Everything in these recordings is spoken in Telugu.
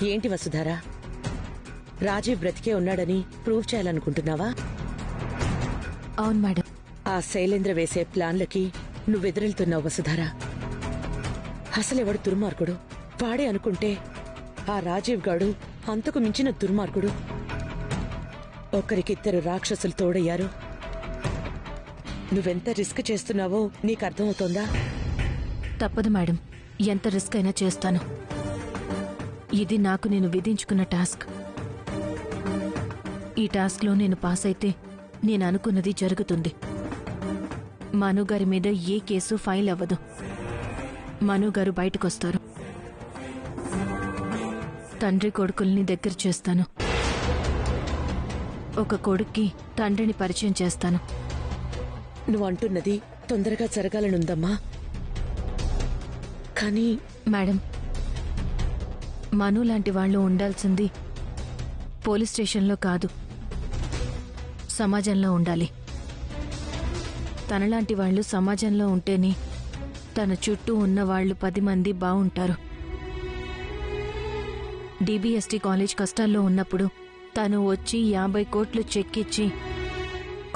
ఏంటి వసుధారా, రాజీవ్ బ్రతికే ఉన్నాడని ప్రూవ్ చేయాలనుకుంటున్నావా? అవును మేడం. ఆ శైలేంద్ర వేసే ప్లాన్లకి నువ్వెదురెళ్తున్నావు వసుధారా. అసలెవడు దుర్మార్గుడు? వాడే అనుకుంటే ఆ రాజీవ్ గాడు అంతకు మించిన దుర్మార్గుడు. ఒకరికిద్దరు రాక్షసులు తోడయ్యారు. నువ్వెంత రిస్క్ చేస్తున్నావో నీకర్థమవుతోందా? తప్పదు మేడం, ఎంత రిస్క్ అయినా చేస్తాను. ఇది నాకు నేను విధించుకున్న టాస్క్. ఈ టాస్క్లో నేను పాస్ అయితే నేను అనుకున్నది జరుగుతుంది. మనుగారి మీద ఏ కేసు ఫైల్ అవ్వదు. మనుగారు బయటకొస్తారు. తండ్రి కొడుకుల్ని దగ్గర చేస్తాను. ఒక కొడుక్కి తండ్రిని పరిచయం చేస్తాను. నువ్వంటున్నది తొందరగా జరగాలనుందమ్మా. కానీ మేడం, మను లాంటి వాళ్ళు ఉండాల్సింది పోలీస్ స్టేషన్లో కాదు, సమాజంలో ఉండాలి. తనలాంటి వాళ్ళు సమాజంలో ఉంటేనే తన చుట్టూ ఉన్న వాళ్ళు 10 మంది బావుంటారు. DBST కాలేజ్ కష్టాల్లో ఉన్నప్పుడు తను వచ్చి 50 కోట్లు చెక్కిచ్చి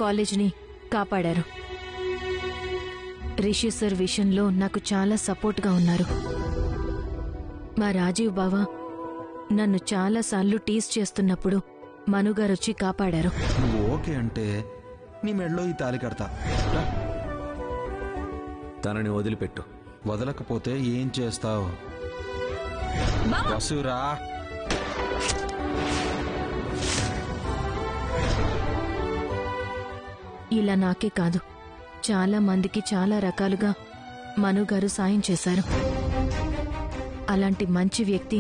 కాలేజ్ని కాపాడారు. రిషి సార్ విషయంలో నాకు చాలా సపోర్ట్గా ఉన్నారు. మా రాజీవ్ బావ నన్ను చాలాసార్లు టీజ్ చేస్తున్నప్పుడు మనుగారొచ్చి కాపాడారు. నువ్వు ఓకే అంటే నీ మెడలో ఈ తాళి కడతా. తనని వదిలిపెట్టు. వదలకపోతే ఏం చేస్తావు? వసురా, ఇలా నాకే కాదు, చాలా మందికి చాలా రకాలుగా మనుగారు సాయం చేశారు. అలాంటి మంచి వ్యక్తి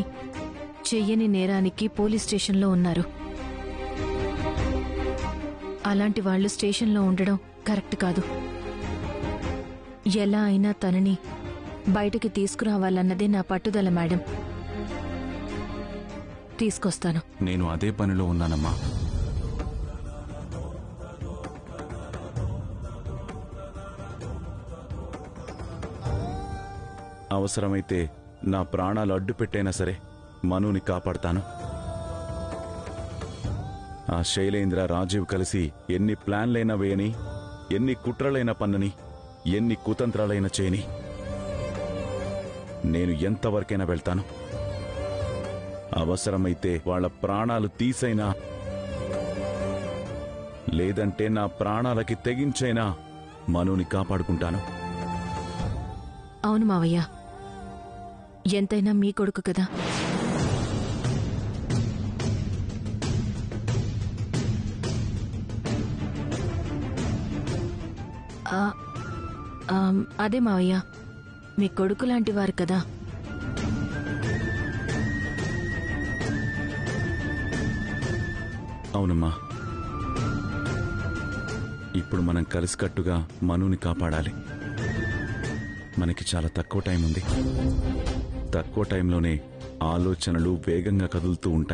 చెయ్యని నేరానికి పోలీస్ స్టేషన్లో ఉన్నారు. అలాంటి వాళ్ళు స్టేషన్లో ఉండడం కరెక్ట్ కాదు. ఎలా అయినా తనని బయటకి తీసుకురావాలన్నదే నా పట్టుదల మేడం. తీసుకొస్తాను. నేను అదే పనిలో ఉన్నానమ్మా. అవసరమైతే నా ప్రాణాలు అడ్డు పెట్టైనా సరే మనుని కాపాడతాను. ఆ శైలేంద్ర రాజీవ్ కలిసి ఎన్ని ప్లాన్లైనా వేయని, ఎన్ని కుట్రలైన పన్నని, ఎన్ని కుతంత్రాలైనా చేయని, నేను ఎంతవరకైనా వెళ్తాను. అవసరమైతే వాళ్ల ప్రాణాలు తీసైనా, లేదంటే నా ప్రాణాలకి తెగించైనా మనుని కాపాడుకుంటాను. అవును మావయ్య, ఎంతైనా మీ కొడుకు కదా. అదే మావయ్య, మీ కొడుకు లాంటి వారు కదా. అవునమ్మా, ఇప్పుడు మనం కలిసికట్టుగా మనుని కాపాడాలి. మనకి చాలా తక్కువ టైం ఉంది. తక్కువ టైంలోనే ఆలోచనలు వేగంగా కదులుతూ ఉంటాయి.